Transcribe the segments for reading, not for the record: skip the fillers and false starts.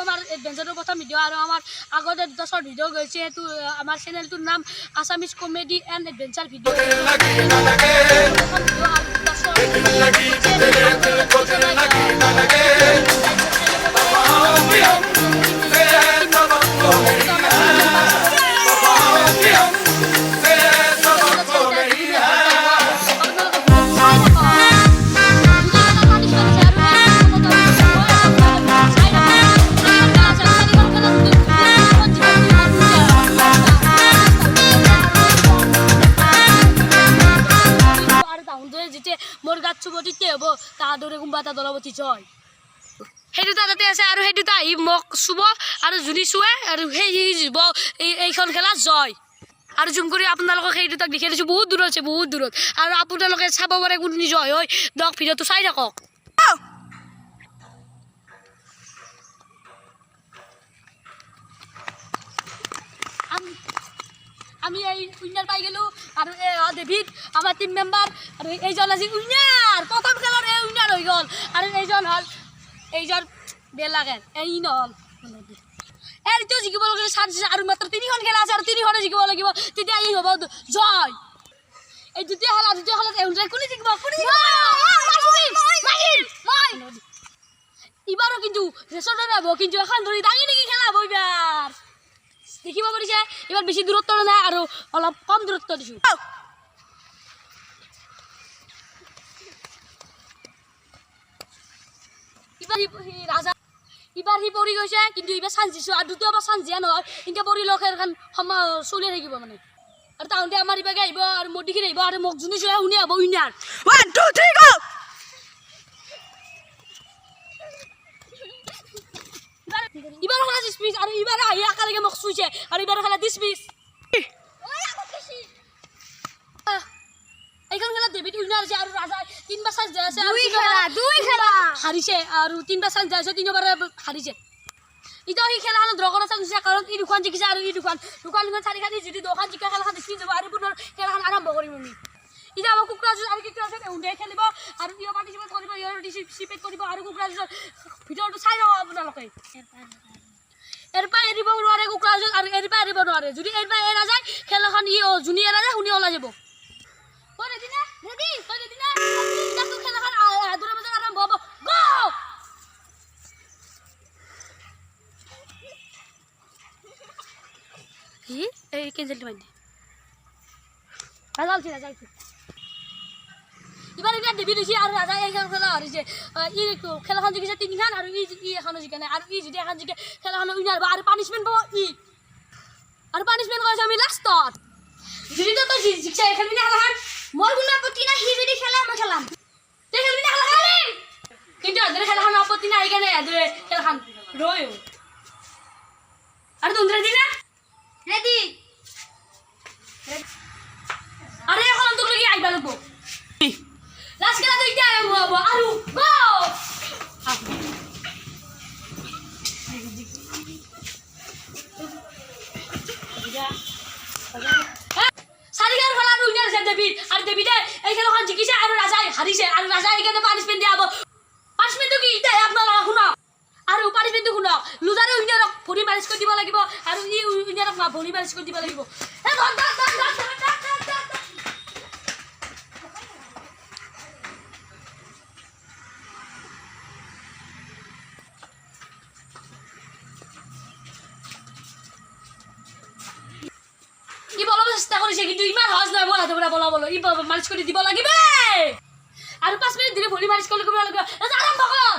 আমাৰ এডভেঞ্চাৰৰ প্ৰথম ভিডিঅ' আৰু আমাৰ আগতে দুটা শ্বৰ্ট ভিডিঅ' গৈছে এইটো আমাৰ চেনেলটোৰ নাম Assamese comedy and adventure video' মোৰ গাত চুবতিতে হ'ব তাৰ দৰে কোনোবা এটা দলপতি জয় সেইটো তাতে আছে আৰু সেইটো আহি মোক চুব আৰু যোনে চুৱে আৰু সেই জীৱ এইখন খেলা জয় আৰু জুম কৰি আপোনালোকক সেই দুটাক দেখাই দিছোঁ বহুত দূৰত আছে বহুত দূৰত আৰু আপোনালোকে চাব পাৰে কোন জয় হয় দক ভিডিঅ'টো চাই থাকক আমি এই উইনার পাই গেল আর ডেভিড আমার টিম মেম্বার আর এইজন আজি উইনার প্রথম খেলার এই উইনার হয়ে গেল আর এইজন হল এইজন বেলাগের এই নহল এর তো জিকিব লাগে আর মাত্র 3খন খেলা আছে আর 3খনে জিকিব লাগিব তেতিয়া এই হব জয় এই দ্বিতীয় খেলাত এউন্ডাই কোনি জিকিব কোনি এবারও কিন্তু রেসর্টে যাব কিন্তু এখন ধরি দাঁড়ি নাকি খেলা বইবার দেখিব পাৰিছে এবাৰ বেছি দূৰত্ব নাই আৰু অলপ কম দূৰত্ব দিছোঁ এবাৰ সি পৰি গৈছে কিন্তু এইবাৰ চান্স দিছোঁ আৰু দ্বিতীয়বাৰ চান্স দিয়া নহয় কিন্তু পৰি লওক এখন চলি থাকিব মানে আৰু তাহোঁতে আমাৰ ইবাগে আহিব আৰু মোৰ দেখি আহিব আৰু মোক যোনে চোৱা শুনি হ'ব উইনাৰ 1 2 3 গো ইবাৰ খেলা 30 পিচ আৰু ইবাৰ আহি একেলগে মোক চুইছে আৰু ইবাৰ খেলা 30 পিচ এইখন খেলা ডেভিড উইনাৰ আছে আৰু ৰাজা 3বাৰ চান্স দিয়া আছে দুই খেলা হাৰিছে আৰু 3বাৰ চান্স দিয়া আছে 3বাৰ হাৰিছে ইটো এই খেলাখন ড্ৰ কৰা চান্স আছে কাৰণ এই দুখন জিকিছে আৰু এই দুখন চাৰি খালি যদি দুখন জিকা খেলাখন জিকি যাব আৰু পুনৰ খেলাখন আৰম্ভ কৰিম আমি ইটা আমাৰ কুকুৰাজুজ আৰু কুকুৰাজুজ উন্দাই খেলিব আৰু ইয় পাৰ্টিচিপেট কৰিব ইয় ডিচিপেট কৰিব আৰু কুকুৰাজুজৰ ভিডিঅ'টো চাই লওক আপোনালোকে এৰপা এৰিব নোৱাৰে কুকুৰাজুজ আৰু এৰপা এৰিব নোৱাৰে যদি এৰপা এৰা যায় খেলাখন ই যোনে এৰা যায় শুনি ওলাই যাব কৈ ৰেডি না ৰেডি কৈ ৰেডি না ইটাটো খেলাখন দূৰৰ মাজত আৰম্ভ হ'ব গো হি এই কেঞ্চেল মাৰি দে ৰাজাল যাইছে এবাৰ এটা ডেভিড হৈছে আৰু ৰাজা এই খেলা হাৰিছে ই খেলাখন জিকিছে 3খন আৰু ই এখনো জিকা নাই আৰু ই যদি এখন জিকে খেলাখন উইনাৰ হ'ব আৰু পানিছমেণ্ট পাব ই আৰু পানিছমেণ্ট কৰিছে আমি লাষ্টত যদি তো জিকছে খেলবি না খেলাখন মই কোনো আপত্তি নাই সি যদি খেলা মই খেলাম তে খেলবি না খেলাখন কিন্তু আদৰে খেলাখন আপত্তি নাই কেনে আদৰে খেলাখন ৰয় আৰু তুমি ৰেডি না ৰেডি আরে এখন তো লাগি আইবা লাগবো লাস্ট খেলা দুইটা আরম্ভ হবো আর গো সারিগার খেলা উইনার আছে ডেভিড আর ডেভিডে এই খেলাখন জিকিছে আর রাজা হারিছে আর রাজা এখানে পানিশমেন্ট দিয়া হবো পানিশমেন্ট কি ইটা আপনারা শুনো আর পানিশমেন্ট শুনো লুজারে উইনারক ভৰি মালিশ কৰি দিব লাগিব আৰু ই উইনাৰক না ভৰি মালিশ কৰি দিব লাগিব এ ধৰ ই বলাব চেষ্টা কৰিছে কিন্তু ইমান সহজ নহয় মই হাতৰ পৰা বলাবলৈ ই মালিচ কৰি দিব লাগিব আৰু 5 মিনিট ধৰি ভৰি মালিচ কৰি কৰিব লাগিব আৰম্ভ কৰ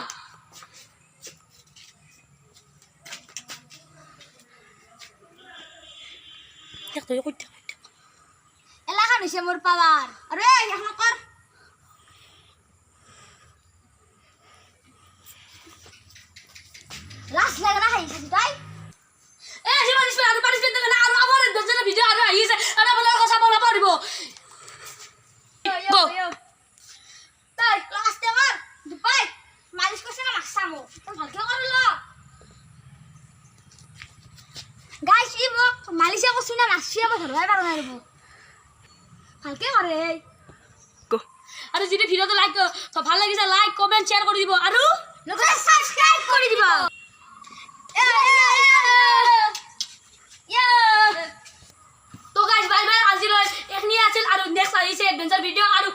দেখতো কই এলাখান হৈছে মোৰ পাৱাৰ আৰে এখন কৰ লাস্ট লাগা হাইছে তাই এ জীবন ইসে আৰু পানিশমেন্ট দেন আৰু আমাৰ দজনা ভিডিও আৰু আহিছে আৰু বলা কথা বলা পাৰিব গো তাই লাস্ট এবাৰ দুপাই মালিশ কৰিছে না মাছামো ভালকে কৰিল গাইস ই মোক মালিশে কৈছ না নাচিয়া ধৰবাই পাৰা নাই ৰব ভালকে কৰে গো আৰু যদি ভিডিওটো লাইক তো ভাল লাগিছে লাইক কমেন্ট শেয়াৰ কৰি দিব আৰু লগতে সাবস্ক্ৰাইব কৰি দিব চেলেঞ্জৰ ভিডিঅ' আৰু